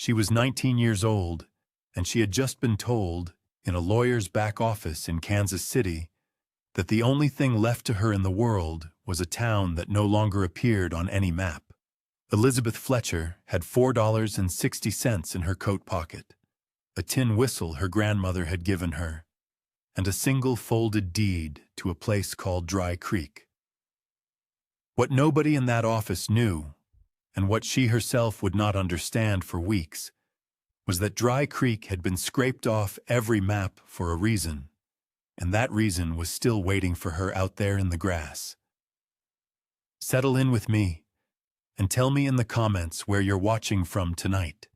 She was 19 years old, and she had just been told, in a lawyer's back office in Kansas City, that the only thing left to her in the world was a town that no longer appeared on any map. Elizabeth Fletcher had $4.60 in her coat pocket, a tin whistle her grandmother had given her, and a single folded deed to a place called Dry Creek. What nobody in that office knew, and what she herself would not understand for weeks, was that Dry Creek had been scraped off every map for a reason, and that reason was still waiting for her out there in the grass. Settle in with me, and tell me in the comments where you're watching from tonight,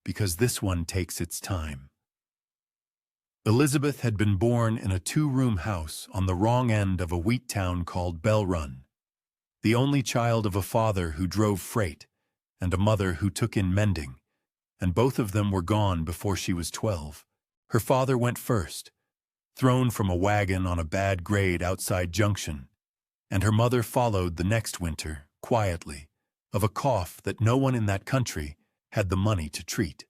because this one takes its time. Elizabeth had been born in a 2-room house on the wrong end of a wheat town called Bell Run, the only child of a father who drove freight and a mother who took in mending, and both of them were gone before she was 12. Her father went first, thrown from a wagon on a bad grade outside Junction, and her mother followed the next winter, quietly, of a cough that no one in that country had the money to treat.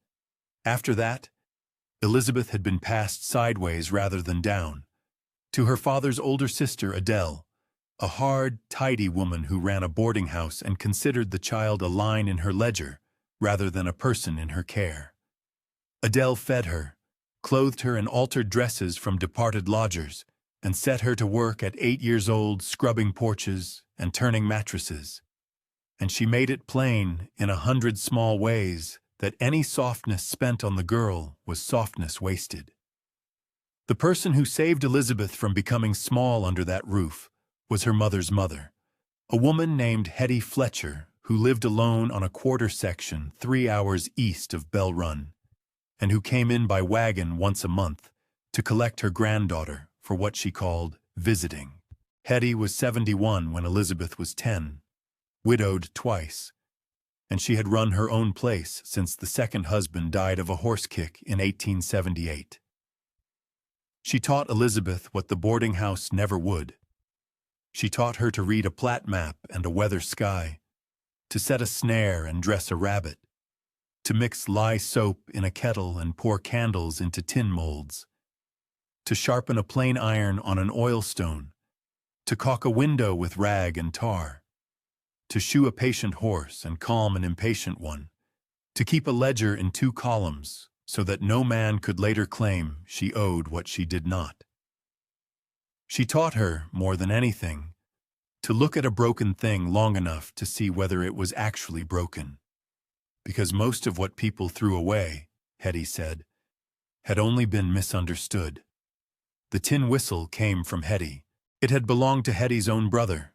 After that, Elizabeth had been passed sideways rather than down, to her father's older sister Adele, a hard, tidy woman who ran a boarding house and considered the child a line in her ledger rather than a person in her care. Adele fed her, clothed her in altered dresses from departed lodgers, and set her to work at 8 years old scrubbing porches and turning mattresses. And she made it plain in 100 small ways that any softness spent on the girl was softness wasted. The person who saved Elizabeth from becoming small under that roof was her mother's mother, a woman named Hetty Fletcher who lived alone on a quarter section 3 hours east of Bell Run, and who came in by wagon once a month to collect her granddaughter for what she called visiting. Hetty was 71 when Elizabeth was 10, widowed twice, and she had run her own place since the second husband died of a horse kick in 1878. She taught Elizabeth what the boarding house never would. She taught her to read a plat map and a weather sky, to set a snare and dress a rabbit, to mix lye soap in a kettle and pour candles into tin molds, to sharpen a plain iron on an oil stone, to caulk a window with rag and tar, to shoe a patient horse and calm an impatient one, to keep a ledger in 2 columns so that no man could later claim she owed what she did not. She taught her, more than anything, to look at a broken thing long enough to see whether it was actually broken. Because most of what people threw away, Hetty said, had only been misunderstood. The tin whistle came from Hetty. It had belonged to Hetty's own brother,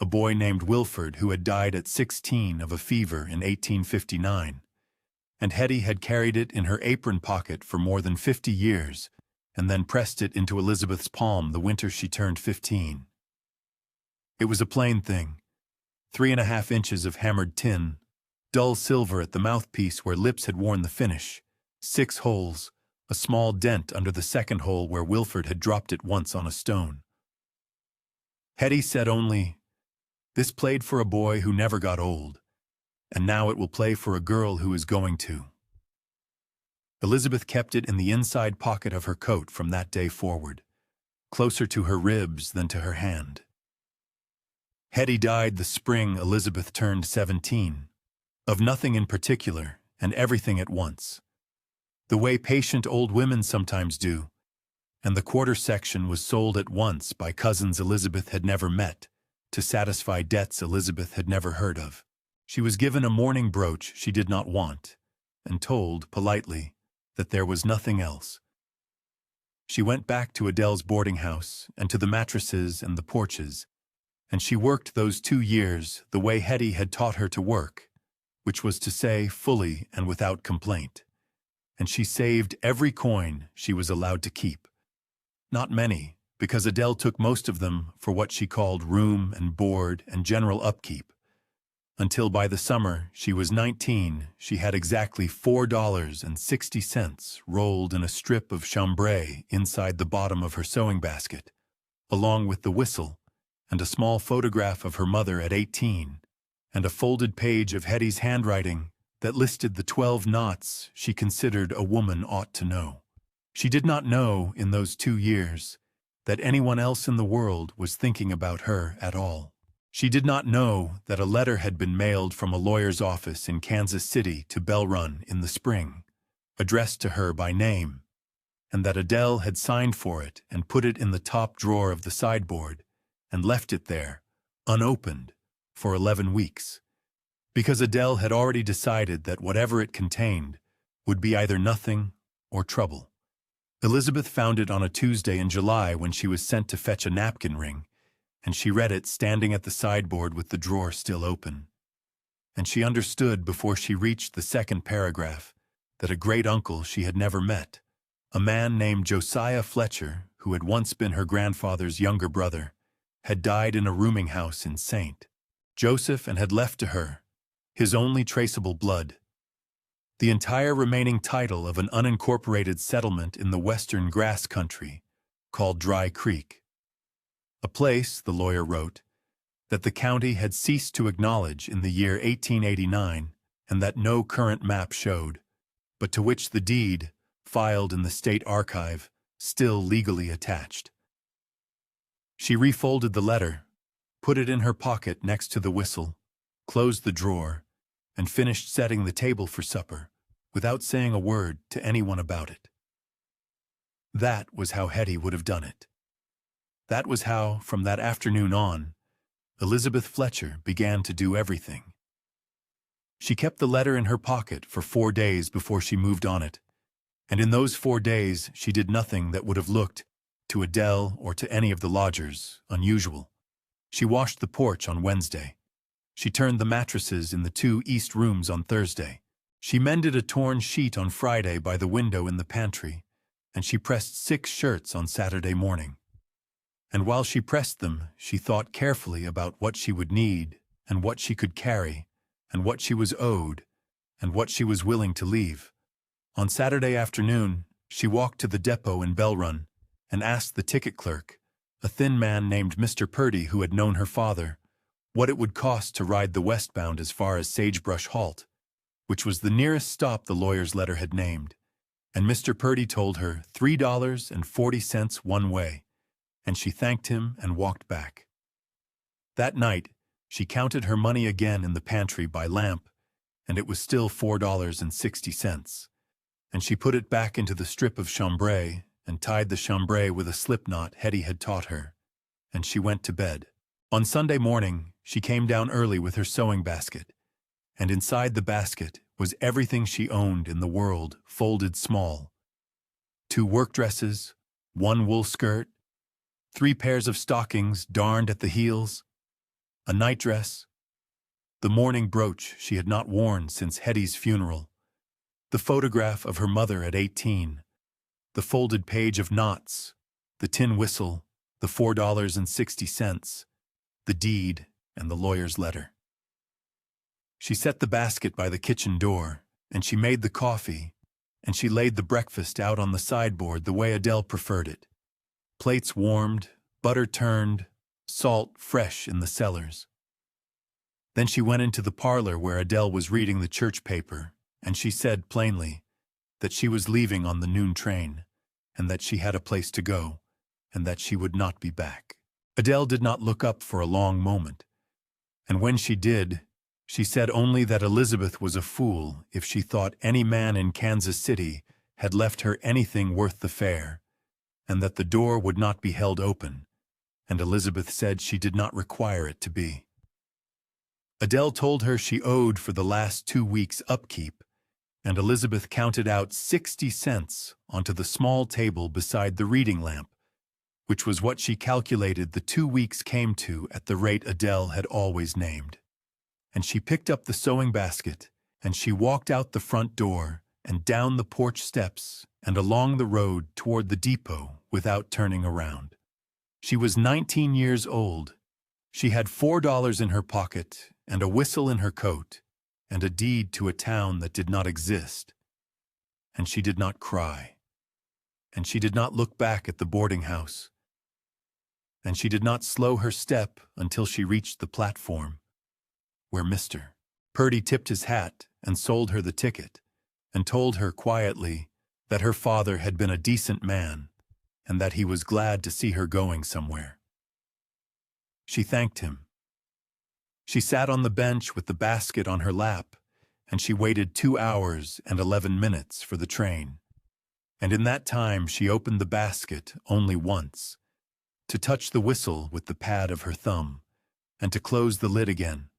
a boy named Wilford who had died at 16 of a fever in 1859, and Hetty had carried it in her apron pocket for more than 50 years, and then pressed it into Elizabeth's palm the winter she turned 15. It was a plain thing, 3.5 inches of hammered tin, dull silver at the mouthpiece where lips had worn the finish, 6 holes, a small dent under the second hole where Wilford had dropped it once on a stone. Hetty said only, "This played for a boy who never got old, and now it will play for a girl who is going to." Elizabeth kept it in the inside pocket of her coat from that day forward, closer to her ribs than to her hand. Hetty died the spring Elizabeth turned 17, of nothing in particular and everything at once, the way patient old women sometimes do, and the quarter section was sold at once by cousins Elizabeth had never met to satisfy debts Elizabeth had never heard of. She was given a mourning brooch she did not want, and told, politely, that there was nothing else. She went back to Adele's boarding house and to the mattresses and the porches, and she worked those 2 years the way Hetty had taught her to work, which was to say fully and without complaint. And she saved every coin she was allowed to keep. Not many, because Adele took most of them for what she called room and board and general upkeep, until by the summer she was 19 she had exactly $4.60 rolled in a strip of chambray inside the bottom of her sewing basket, along with the whistle and a small photograph of her mother at 18, and a folded page of Hetty's handwriting that listed the 12 knots she considered a woman ought to know. She did not know, in those 2 years, that anyone else in the world was thinking about her at all. She did not know that a letter had been mailed from a lawyer's office in Kansas City to Bell Run in the spring, addressed to her by name, and that Adele had signed for it and put it in the top drawer of the sideboard and left it there, unopened, for 11 weeks, because Adele had already decided that whatever it contained would be either nothing or trouble. Elizabeth found it on a Tuesday in July when she was sent to fetch a napkin ring, and she read it standing at the sideboard with the drawer still open. And she understood before she reached the second paragraph that a great-uncle she had never met, a man named Josiah Fletcher, who had once been her grandfather's younger brother, had died in a rooming house in St. Joseph and had left to her his only traceable blood, the entire remaining title of an unincorporated settlement in the western grass country called Dry Creek. A place, the lawyer wrote, that the county had ceased to acknowledge in the year 1889 and that no current map showed, but to which the deed, filed in the state archive, still legally attached. She refolded the letter, put it in her pocket next to the whistle, closed the drawer, and finished setting the table for supper, without saying a word to anyone about it. That was how Hetty would have done it. That was how, from that afternoon on, Elizabeth Fletcher began to do everything. She kept the letter in her pocket for 4 days before she moved on it, and in those 4 days she did nothing that would have looked, to Adele or to any of the lodgers, unusual. She washed the porch on Wednesday. She turned the mattresses in the 2 east rooms on Thursday. She mended a torn sheet on Friday by the window in the pantry, and she pressed 6 shirts on Saturday morning. And while she pressed them, she thought carefully about what she would need, and what she could carry, and what she was owed, and what she was willing to leave. On Saturday afternoon, she walked to the depot in Bell Run and asked the ticket clerk, a thin man named Mr. Purdy who had known her father, what it would cost to ride the westbound as far as Sagebrush Halt, which was the nearest stop the lawyer's letter had named, and Mr. Purdy told her $3.40 one way, and she thanked him and walked back. That night, she counted her money again in the pantry by lamp, and it was still $4.60, and she put it back into the strip of chambray and tied the chambray with a slip knot Hetty had taught her, and she went to bed. On Sunday morning, she came down early with her sewing basket, and inside the basket was everything she owned in the world, folded small. 2 work dresses, 1 wool skirt, 3 pairs of stockings darned at the heels, a nightdress, the mourning brooch she had not worn since Hetty's funeral, the photograph of her mother at 18, the folded page of knots, the tin whistle, the $4.60, the deed, and the lawyer's letter. She set the basket by the kitchen door, and she made the coffee, and she laid the breakfast out on the sideboard the way Adele preferred it. Plates warmed, butter turned, salt fresh in the cellars. Then she went into the parlor where Adele was reading the church paper, and she said plainly that she was leaving on the noon train, and that she had a place to go, and that she would not be back. Adele did not look up for a long moment, and when she did, she said only that Elizabeth was a fool if she thought any man in Kansas City had left her anything worth the fare, and that the door would not be held open, and Elizabeth said she did not require it to be. Adele told her she owed for the last 2 weeks' upkeep, and Elizabeth counted out 60 cents onto the small table beside the reading lamp, which was what she calculated the 2 weeks came to at the rate Adele had always named. And she picked up the sewing basket, and she walked out the front door and down the porch steps and along the road toward the depot without turning around. She was 19 years old. She had $4 in her pocket and a whistle in her coat and a deed to a town that did not exist. And she did not cry. And she did not look back at the boarding house. And she did not slow her step until she reached the platform, where Mr. Purdy tipped his hat and sold her the ticket, and told her quietly that her father had been a decent man and that he was glad to see her going somewhere. She thanked him. She sat on the bench with the basket on her lap, and she waited 2 hours and 11 minutes for the train. And in that time she opened the basket only once, to touch the whistle with the pad of her thumb, and to close the lid again,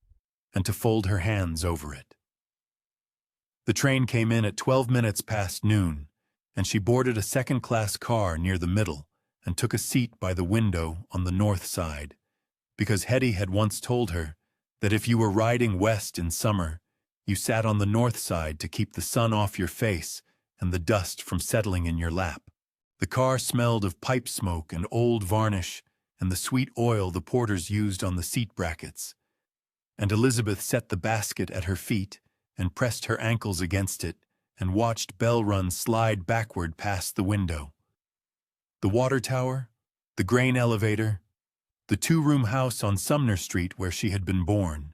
and to fold her hands over it. The train came in at 12 minutes past noon, and she boarded a second-class car near the middle and took a seat by the window on the north side, because Hetty had once told her that if you were riding west in summer, you sat on the north side to keep the sun off your face and the dust from settling in your lap. The car smelled of pipe smoke and old varnish and the sweet oil the porters used on the seat brackets, and Elizabeth set the basket at her feet and pressed her ankles against it and watched Bell Run slide backward past the window. The water tower, the grain elevator, the 2-room house on Sumner Street where she had been born,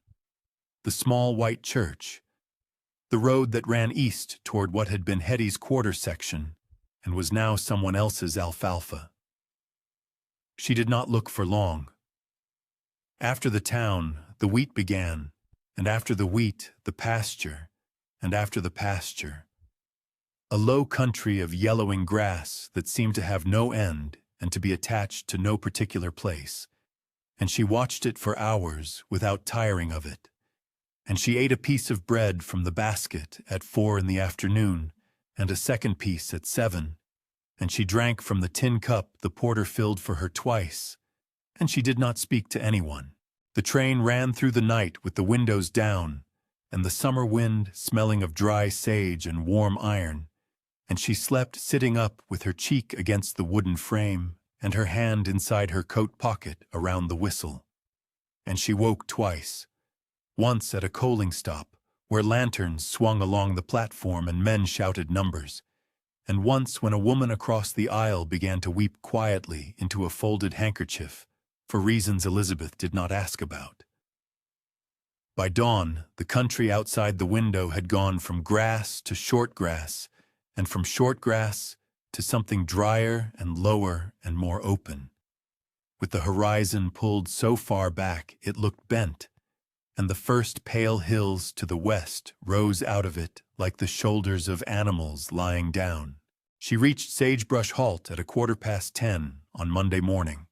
the small white church, the road that ran east toward what had been Hetty's quarter section and was now someone else's alfalfa. She did not look for long. After the town, the wheat began, and after the wheat, the pasture, and after the pasture, a low country of yellowing grass that seemed to have no end and to be attached to no particular place, and she watched it for hours without tiring of it. And she ate a piece of bread from the basket at 4 in the afternoon, and a second piece at 7, and she drank from the tin cup the porter filled for her twice, and she did not speak to anyone. The train ran through the night with the windows down, and the summer wind smelling of dry sage and warm iron, and she slept sitting up with her cheek against the wooden frame and her hand inside her coat pocket around the whistle. And she woke twice, once at a coaling stop, where lanterns swung along the platform and men shouted numbers, and once when a woman across the aisle began to weep quietly into a folded handkerchief, for reasons Elizabeth did not ask about. By dawn, the country outside the window had gone from grass to short grass, and from short grass to something drier and lower and more open, with the horizon pulled so far back it looked bent, and the first pale hills to the west rose out of it like the shoulders of animals lying down. She reached Sagebrush Halt at 10:15 on Monday morning,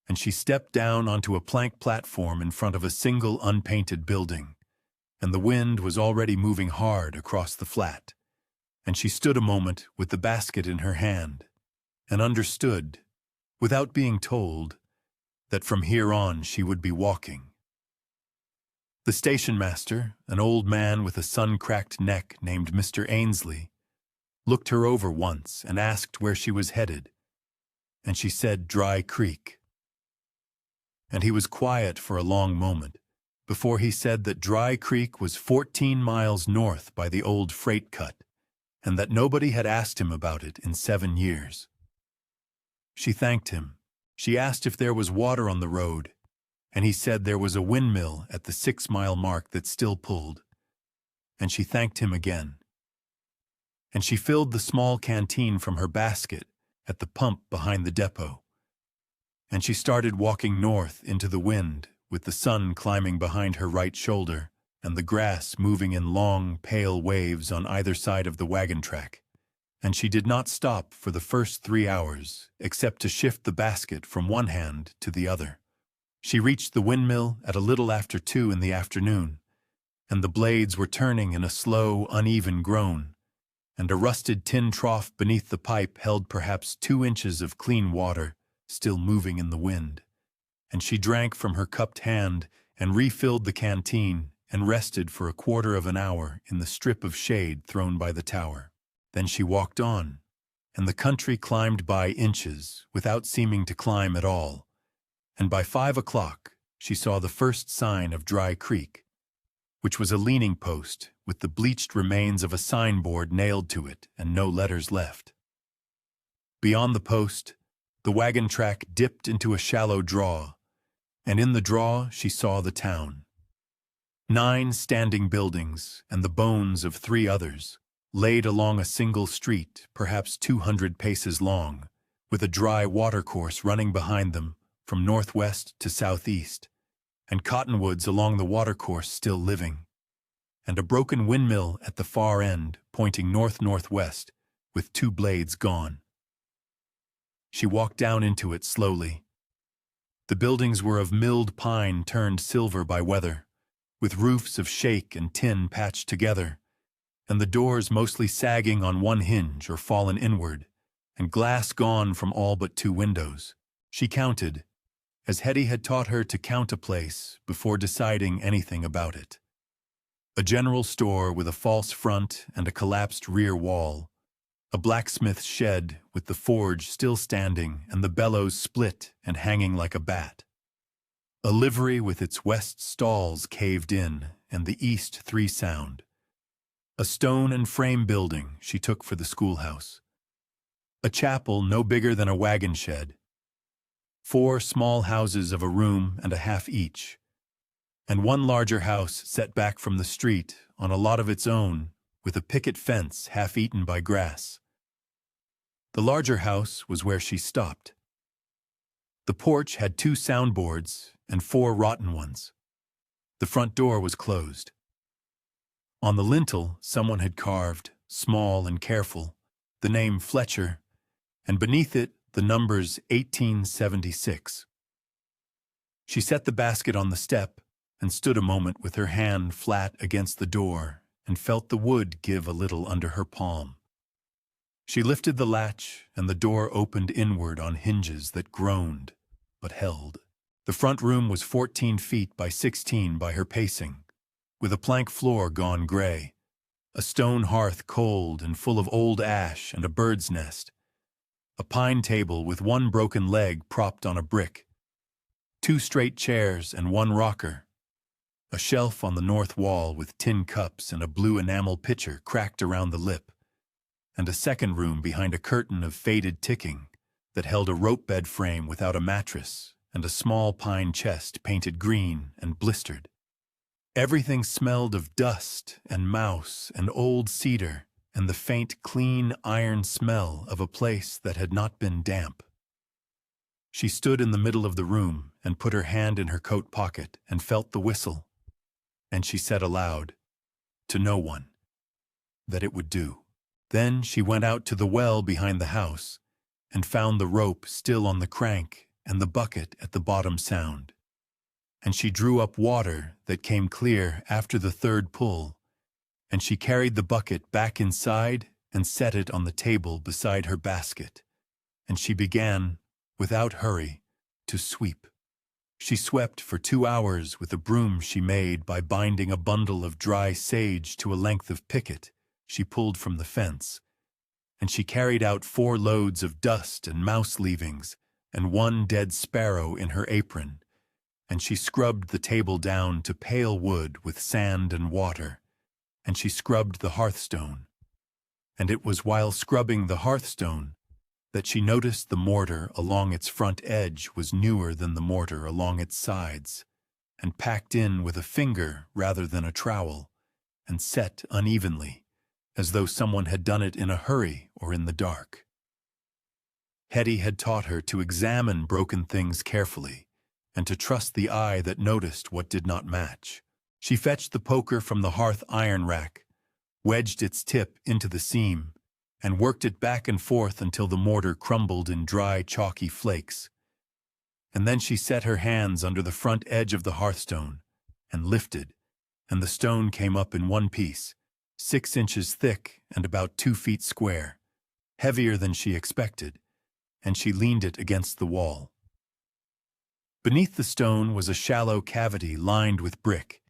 and she stepped down onto a plank platform in front of a single unpainted building, and the wind was already moving hard across the flat, and she stood a moment with the basket in her hand, and understood, without being told, that from here on she would be walking. The station master, an old man with a sun-cracked neck named Mr. Ainsley, looked her over once and asked where she was headed, and she said Dry Creek. And he was quiet for a long moment before he said that Dry Creek was 14 miles north by the old freight cut, and that nobody had asked him about it in 7 years. She thanked him. She asked if there was water on the road, and he said there was a windmill at the 6-mile mark that still pulled, and she thanked him again. And she filled the small canteen from her basket at the pump behind the depot, and she started walking north into the wind with the sun climbing behind her right shoulder and the grass moving in long, pale waves on either side of the wagon track. And she did not stop for the first 3 hours except to shift the basket from one hand to the other. She reached the windmill at a little after 2 in the afternoon, and the blades were turning in a slow, uneven groan, and a rusted tin trough beneath the pipe held perhaps 2 inches of clean water, still moving in the wind. And she drank from her cupped hand and refilled the canteen and rested for a quarter of an hour in the strip of shade thrown by the tower. Then she walked on, and the country climbed by inches without seeming to climb at all, and by 5 o'clock she saw the first sign of Dry Creek, which was a leaning post with the bleached remains of a signboard nailed to it and no letters left. Beyond the post, the wagon track dipped into a shallow draw, and in the draw she saw the town. 9 standing buildings and the bones of 3 others, laid along a single street, perhaps 200 paces long, with a dry watercourse running behind them from northwest to southeast, and cottonwoods along the watercourse still living, and a broken windmill at the far end pointing north-northwest with 2 blades gone. She walked down into it slowly. The buildings were of milled pine turned silver by weather, with roofs of shake and tin patched together, and the doors mostly sagging on one hinge or fallen inward, and glass gone from all but 2 windows. She counted, as Hetty had taught her to count a place before deciding anything about it. A general store with a false front and a collapsed rear wall, a blacksmith's shed with the forge still standing and the bellows split and hanging like a bat, a livery with its west stalls caved in and the east 3 sound, a stone and frame building she took for the schoolhouse, a chapel no bigger than a wagon shed, 4 small houses of a room and a half each, and 1 larger house set back from the street on a lot of its own with a picket fence half eaten by grass. The larger house was where she stopped. The porch had 2 soundboards and 4 rotten ones. The front door was closed. On the lintel, someone had carved, small and careful, the name Fletcher, and beneath it the numbers 1876. She set the basket on the step and stood a moment with her hand flat against the door and felt the wood give a little under her palm. She lifted the latch and the door opened inward on hinges that groaned but held. The front room was 14 feet by 16 by her pacing, with a plank floor gone gray, a stone hearth cold and full of old ash and a bird's nest, a pine table with 1 broken leg propped on a brick, 2 straight chairs and 1 rocker, a shelf on the north wall with tin cups and a blue enamel pitcher cracked around the lip, and a second room behind a curtain of faded ticking that held a rope bed frame without a mattress and a small pine chest painted green and blistered. Everything smelled of dust and mouse and old cedar and the faint, clean iron smell of a place that had not been damp. She stood in the middle of the room and put her hand in her coat pocket and felt the whistle, and she said aloud, to no one, that it would do. Then she went out to the well behind the house and found the rope still on the crank and the bucket at the bottom sound. And she drew up water that came clear after the 3rd pull, and she carried the bucket back inside and set it on the table beside her basket, and she began, without hurry, to sweep. She swept for 2 hours with a broom she made by binding a bundle of dry sage to a length of picket she pulled from the fence, and she carried out 4 loads of dust and mouse leavings and 1 dead sparrow in her apron, and she scrubbed the table down to pale wood with sand and water, and she scrubbed the hearthstone. And it was while scrubbing the hearthstone that she noticed the mortar along its front edge was newer than the mortar along its sides, and packed in with a finger rather than a trowel, and set unevenly, as though someone had done it in a hurry or in the dark. Hetty had taught her to examine broken things carefully, and to trust the eye that noticed what did not match. She fetched the poker from the hearth iron rack, wedged its tip into the seam, and worked it back and forth until the mortar crumbled in dry, chalky flakes. And then she set her hands under the front edge of the hearthstone, and lifted, and the stone came up in one piece, 6 inches thick and about 2 feet square, heavier than she expected, and she leaned it against the wall. Beneath the stone was a shallow cavity lined with brick,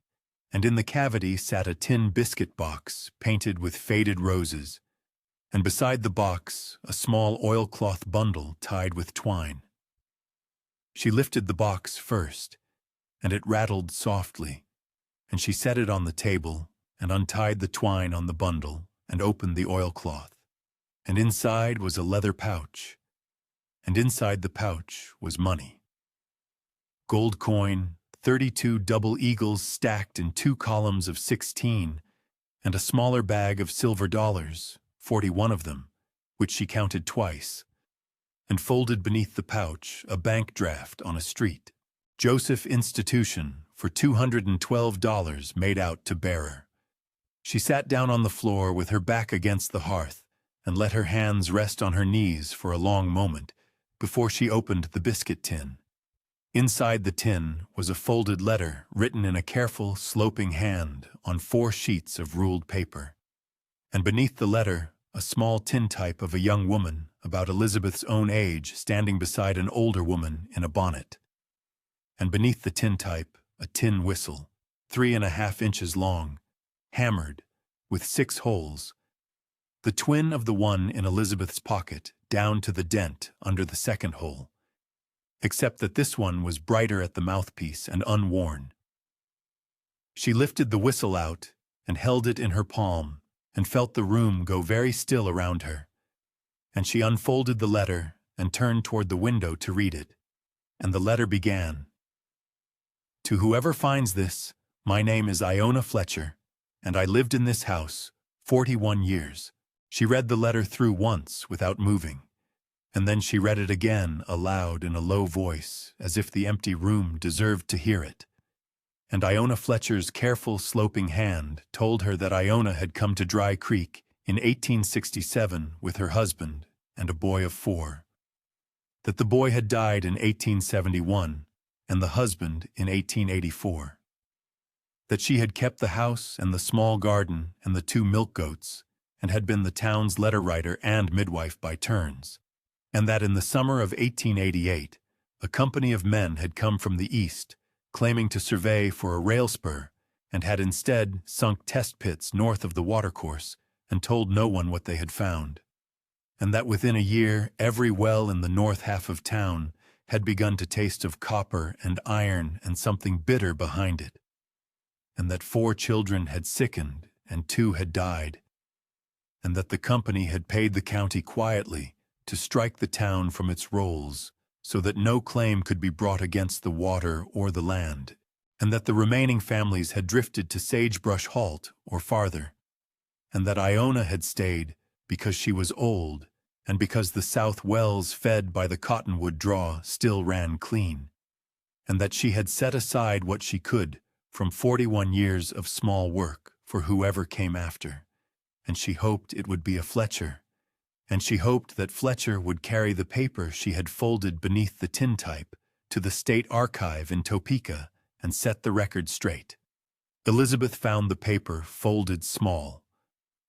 and in the cavity sat a tin biscuit box painted with faded roses, and beside the box a small oilcloth bundle tied with twine. She lifted the box first, and it rattled softly, and she set it on the table and untied the twine on the bundle and opened the oilcloth, and inside was a leather pouch, and inside the pouch was money. Gold coin, 32 double eagles stacked in 2 columns of 16, and a smaller bag of silver dollars, 41 of them, which she counted twice, and folded beneath the pouch a bank draft on a street. Joseph Institution for $212 made out to bearer. She sat down on the floor with her back against the hearth and let her hands rest on her knees for a long moment before she opened the biscuit tin. Inside the tin was a folded letter written in a careful, sloping hand on 4 sheets of ruled paper. And beneath the letter, a small tintype of a young woman about Elizabeth's own age standing beside an older woman in a bonnet. And beneath the tintype, a tin whistle, 3.5 inches long, hammered, with 6 holes, the twin of the one in Elizabeth's pocket down to the dent under the second hole, except that this one was brighter at the mouthpiece and unworn. She lifted the whistle out and held it in her palm and felt the room go very still around her. And she unfolded the letter and turned toward the window to read it. And the letter began, "To whoever finds this, my name is Iona Fletcher, and I lived in this house 41 years. She read the letter through once without moving, and then she read it again aloud in a low voice, as if the empty room deserved to hear it. And Iona Fletcher's careful, sloping hand told her that Iona had come to Dry Creek in 1867 with her husband and a boy of 4. That the boy had died in 1871 and the husband in 1884. That she had kept the house and the small garden and the 2 milk goats and had been the town's letter writer and midwife by turns. And that in the summer of 1888, a company of men had come from the east, claiming to survey for a rail spur, and had instead sunk test pits north of the watercourse and told no one what they had found. And that within a year every well in the north half of town had begun to taste of copper and iron and something bitter behind it. And that 4 children had sickened and 2 had died. And that the company had paid the county quietly to strike the town from its rolls so that no claim could be brought against the water or the land, and that the remaining families had drifted to Sagebrush Halt or farther, and that Iona had stayed because she was old and because the south wells fed by the cottonwood draw still ran clean, and that she had set aside what she could from 41 years of small work for whoever came after, and she hoped it would be a Fletcher, and she hoped that Fletcher would carry the paper she had folded beneath the tintype to the State Archive in Topeka and set the record straight. Elizabeth found the paper folded small,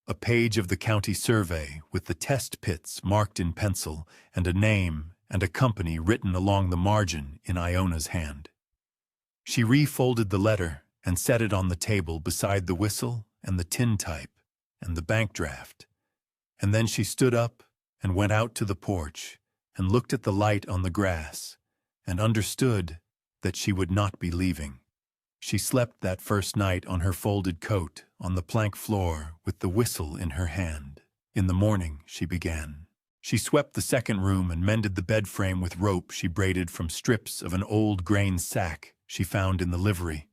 a page of the county survey with the test pits marked in pencil and a name and a company written along the margin in Iona's hand. She refolded the letter and set it on the table beside the whistle and the tintype and the bank draft. And then she stood up and went out to the porch and looked at the light on the grass and understood that she would not be leaving. She slept that first night on her folded coat on the plank floor with the whistle in her hand. In the morning, she began. She swept the second room and mended the bed frame with rope she braided from strips of an old grain sack she found in the livery.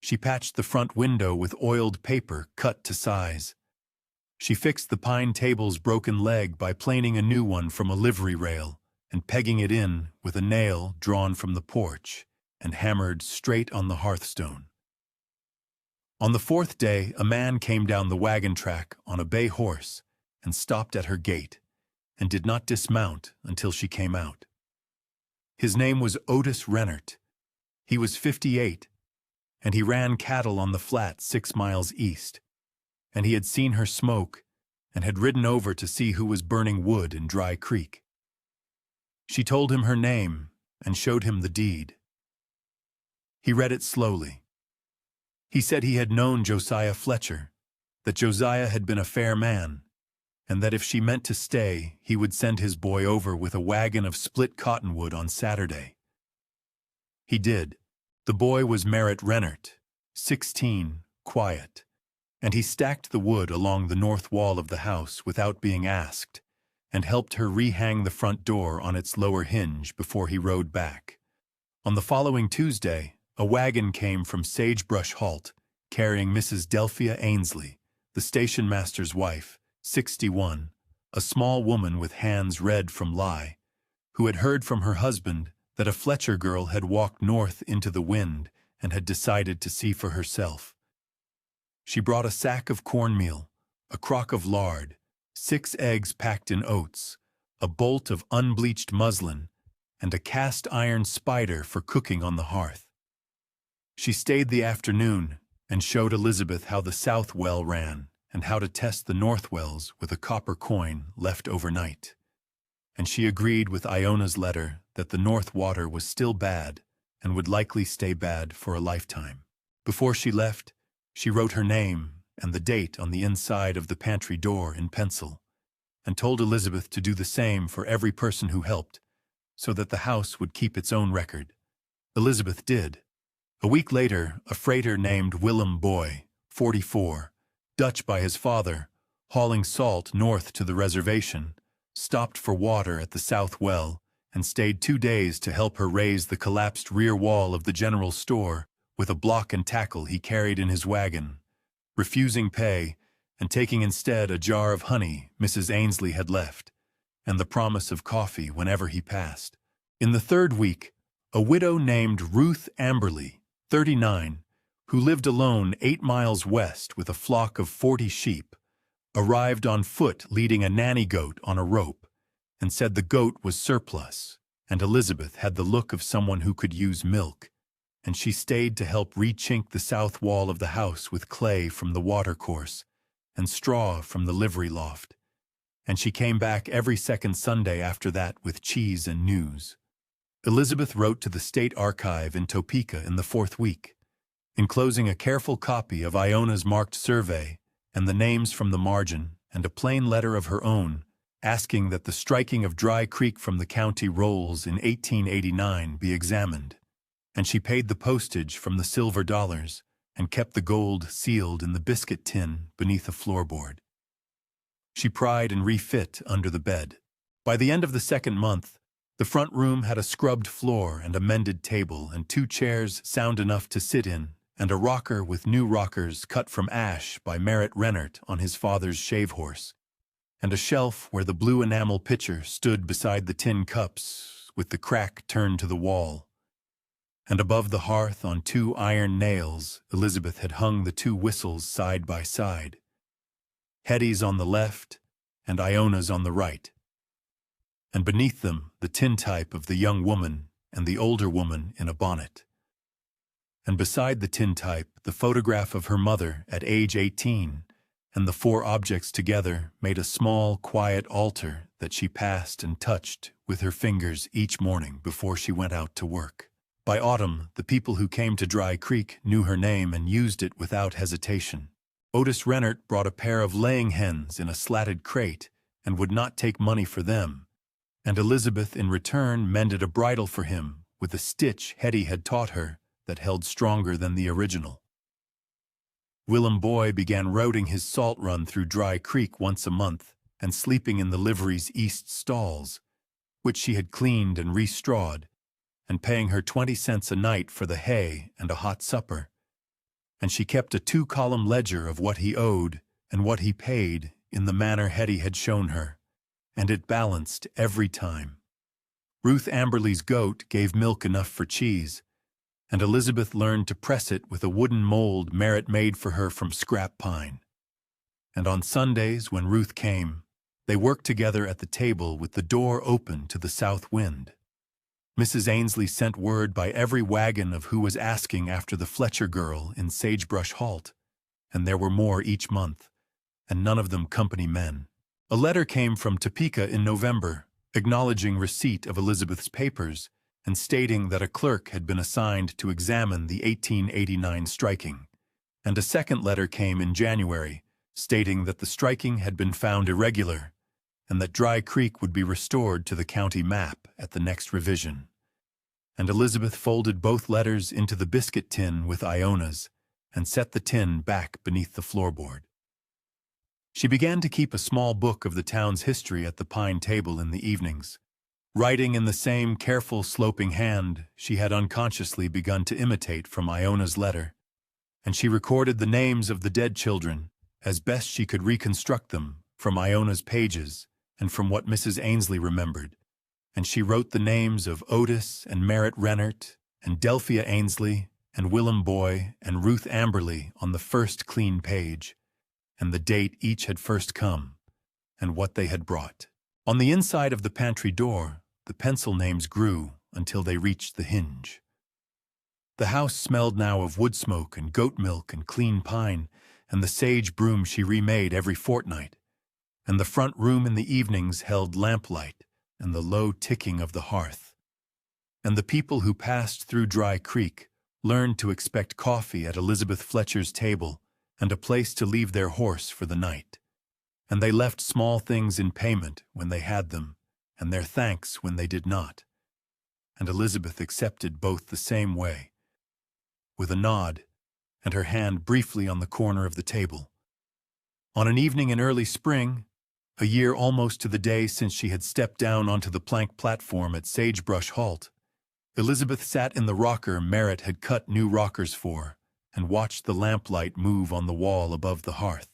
She patched the front window with oiled paper cut to size. She fixed the pine table's broken leg by planing a new one from a livery rail and pegging it in with a nail drawn from the porch and hammered straight on the hearthstone. On the 4th day, a man came down the wagon track on a bay horse and stopped at her gate and did not dismount until she came out. His name was Otis Rennert. He was 58, and he ran cattle on the flat 6 miles east, and he had seen her smoke and had ridden over to see who was burning wood in Dry Creek. She told him her name and showed him the deed. He read it slowly. He said he had known Josiah Fletcher, that Josiah had been a fair man, and that if she meant to stay, he would send his boy over with a wagon of split cottonwood on Saturday. He did. The boy was Merritt Rennert, 16, quiet, and he stacked the wood along the north wall of the house without being asked, and helped her rehang the front door on its lower hinge before he rode back. On the following Tuesday, a wagon came from Sagebrush Halt, carrying Mrs. Delphia Ainsley, the station master's wife, 61, a small woman with hands red from lie, who had heard from her husband that a Fletcher girl had walked north into the wind and had decided to see for herself. She brought a sack of cornmeal, a crock of lard, 6 eggs packed in oats, a bolt of unbleached muslin, and a cast-iron spider for cooking on the hearth. She stayed the afternoon and showed Elizabeth how the south well ran and how to test the north wells with a copper coin left overnight. And she agreed with Iona's letter that the north water was still bad and would likely stay bad for a lifetime. Before she left, she wrote her name and the date on the inside of the pantry door in pencil, and told Elizabeth to do the same for every person who helped, so that the house would keep its own record. Elizabeth did. A week later, a freighter named Willem Boy, 44, Dutch by his father, hauling salt north to the reservation, stopped for water at the south well and stayed 2 days to help her raise the collapsed rear wall of the general store with a block and tackle he carried in his wagon, refusing pay and taking instead a jar of honey Mrs. Ainsley had left, and the promise of coffee whenever he passed. In the 3rd week, a widow named Ruth Amberley, 39, who lived alone 8 miles west with a flock of 40 sheep, arrived on foot leading a nanny goat on a rope, and said the goat was surplus, and Elizabeth had the look of someone who could use milk, and she stayed to help re-chink the south wall of the house with clay from the watercourse and straw from the livery loft, and she came back every second Sunday after that with cheese and news. Elizabeth wrote to the State Archive in Topeka in the 4th week, enclosing a careful copy of Iona's marked survey and the names from the margin and a plain letter of her own, asking that the striking of Dry Creek from the county rolls in 1889 be examined, and she paid the postage from the silver dollars and kept the gold sealed in the biscuit tin beneath a floorboard. She pried and refit under the bed. By the end of the 2nd month, the front room had a scrubbed floor and a mended table and 2 chairs sound enough to sit in, and a rocker with new rockers cut from ash by Merritt Rennert on his father's shave horse, and a shelf where the blue enamel pitcher stood beside the tin cups with the crack turned to the wall. And above the hearth on 2 iron nails, Elizabeth had hung the 2 whistles side by side, Hetty's on the left and Iona's on the right, and beneath them the tintype of the young woman and the older woman in a bonnet. And beside the tintype, the photograph of her mother at age 18, and the 4 objects together made a small, quiet altar that she passed and touched with her fingers each morning before she went out to work. By autumn, the people who came to Dry Creek knew her name and used it without hesitation. Otis Rennert brought a pair of laying hens in a slatted crate and would not take money for them, and Elizabeth in return mended a bridle for him with a stitch Hetty had taught her that held stronger than the original. Willem Boy began routing his salt run through Dry Creek once a month and sleeping in the livery's east stalls, which she had cleaned and re-strawed, and paying her 20 cents a night for the hay and a hot supper. And she kept a 2-column ledger of what he owed and what he paid in the manner Hetty had shown her, and it balanced every time. Ruth Amberley's goat gave milk enough for cheese, and Elizabeth learned to press it with a wooden mold Merritt made for her from scrap pine. And on Sundays, when Ruth came, they worked together at the table with the door open to the south wind. Mrs. Ainsley sent word by every wagon of who was asking after the Fletcher girl in Sagebrush Halt, and there were more each month, and none of them company men. A letter came from Topeka in November, acknowledging receipt of Elizabeth's papers and stating that a clerk had been assigned to examine the 1889 striking, and a second letter came in January, stating that the striking had been found irregular and that Dry Creek would be restored to the county map at the next revision. And Elizabeth folded both letters into the biscuit tin with Iona's and set the tin back beneath the floorboard. She began to keep a small book of the town's history at the pine table in the evenings, Writing in the same careful sloping hand she had unconsciously begun to imitate from Iona's letter, and she recorded the names of the dead children as best she could reconstruct them from Iona's pages and from what Mrs. Ainsley remembered, and she wrote the names of Otis and Merritt Rennert and Delphia Ainsley and Willem Boy and Ruth Amberley on the first clean page, and the date each had first come, and what they had brought. On the inside of the pantry door, the pencil names grew until they reached the hinge. The house smelled now of wood smoke and goat milk and clean pine and the sage broom she remade every fortnight, and the front room in the evenings held lamplight and the low ticking of the hearth. And the people who passed through Dry Creek learned to expect coffee at Elizabeth Fletcher's table and a place to leave their horse for the night. And they left small things in payment when they had them, and their thanks when they did not. And Elizabeth accepted both the same way, with a nod and her hand briefly on the corner of the table. On an evening in early spring, a year almost to the day since she had stepped down onto the plank platform at Sagebrush Halt, Elizabeth sat in the rocker Merritt had cut new rockers for and watched the lamplight move on the wall above the hearth.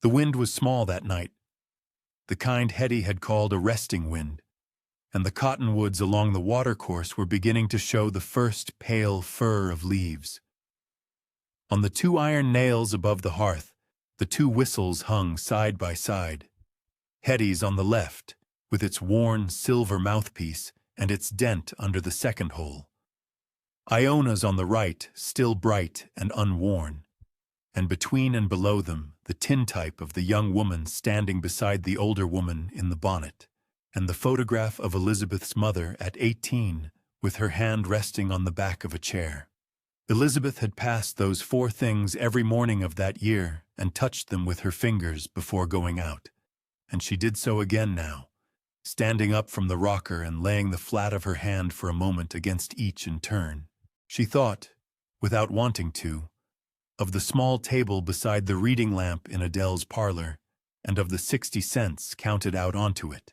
The wind was small that night, the kind Hetty had called a resting wind, and the cottonwoods along the watercourse were beginning to show the first pale fur of leaves. On the 2 iron nails above the hearth, the 2 whistles hung side by side. Hetty's on the left, with its worn silver mouthpiece and its dent under the second hole. Iona's on the right, still bright and unworn, and between and below them, the tintype of the young woman standing beside the older woman in the bonnet, and the photograph of Elizabeth's mother at 18, with her hand resting on the back of a chair. Elizabeth had passed those 4 things every morning of that year and touched them with her fingers before going out, and she did so again now, standing up from the rocker and laying the flat of her hand for a moment against each in turn. She thought, without wanting to, of the small table beside the reading lamp in Adele's parlor, and of the 60 cents counted out onto it,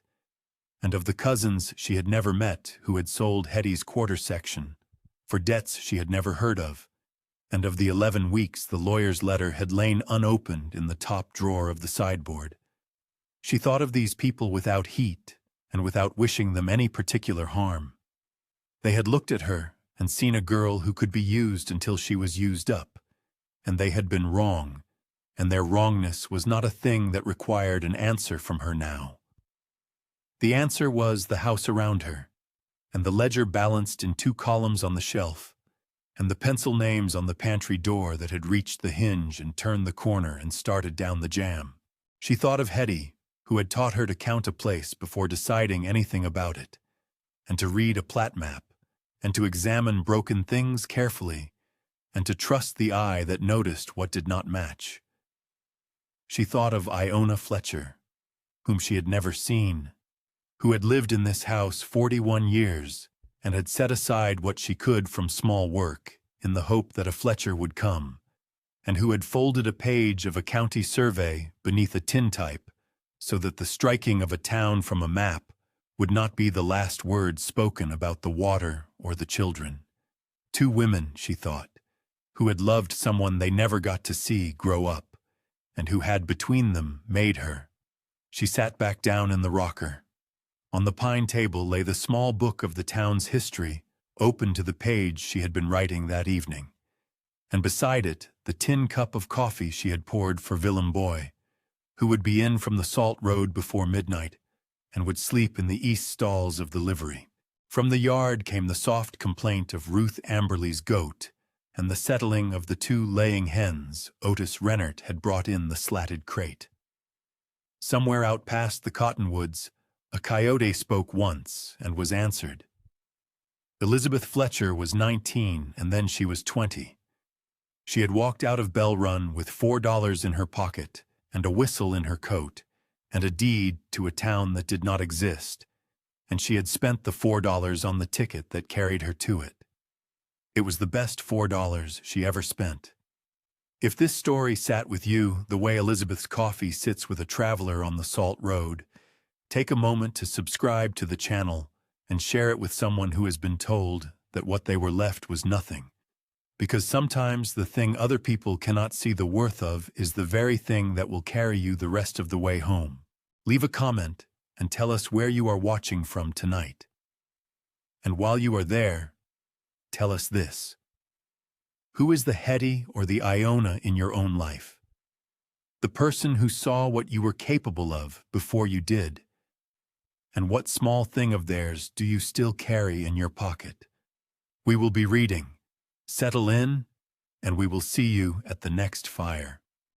and of the cousins she had never met who had sold Hetty's quarter section for debts she had never heard of, and of the 11 weeks the lawyer's letter had lain unopened in the top drawer of the sideboard. She thought of these people without heat and without wishing them any particular harm. They had looked at her and seen a girl who could be used until she was used up, and they had been wrong, and their wrongness was not a thing that required an answer from her now. The answer was the house around her, and the ledger balanced in 2 columns on the shelf, and the pencil names on the pantry door that had reached the hinge and turned the corner and started down the jamb. She thought of Hetty, who had taught her to count a place before deciding anything about it, and to read a plat map, and to examine broken things carefully, and to trust the eye that noticed what did not match. She thought of Iona Fletcher, whom she had never seen, who had lived in this house 41 years and had set aside what she could from small work in the hope that a Fletcher would come, and who had folded a page of a county survey beneath a tintype so that the striking of a town from a map would not be the last word spoken about the water or the children. 2 women, she thought, who had loved someone they never got to see grow up, and who had between them made her. She sat back down in the rocker. On the pine table lay the small book of the town's history, open to the page she had been writing that evening, and beside it the tin cup of coffee she had poured for Willem Boy, who would be in from the Salt Road before midnight, and would sleep in the east stalls of the livery. From the yard came the soft complaint of Ruth Amberley's goat, and the settling of the 2 laying hens Otis Rennert had brought in the slatted crate. Somewhere out past the cottonwoods, a coyote spoke once and was answered. Elizabeth Fletcher was 19, and then she was 20. She had walked out of Bell Run with $4 in her pocket and a whistle in her coat and a deed to a town that did not exist, and she had spent the $4 on the ticket that carried her to it. It was the best $4 she ever spent. If this story sat with you the way Elizabeth's coffee sits with a traveler on the Salt Road, take a moment to subscribe to the channel and share it with someone who has been told that what they were left was nothing. Because sometimes the thing other people cannot see the worth of is the very thing that will carry you the rest of the way home. Leave a comment and tell us where you are watching from tonight. And while you are there, tell us this. Who is the Hetty or the Iona in your own life? The person who saw what you were capable of before you did. And what small thing of theirs do you still carry in your pocket? We will be reading. Settle in, and we will see you at the next fire.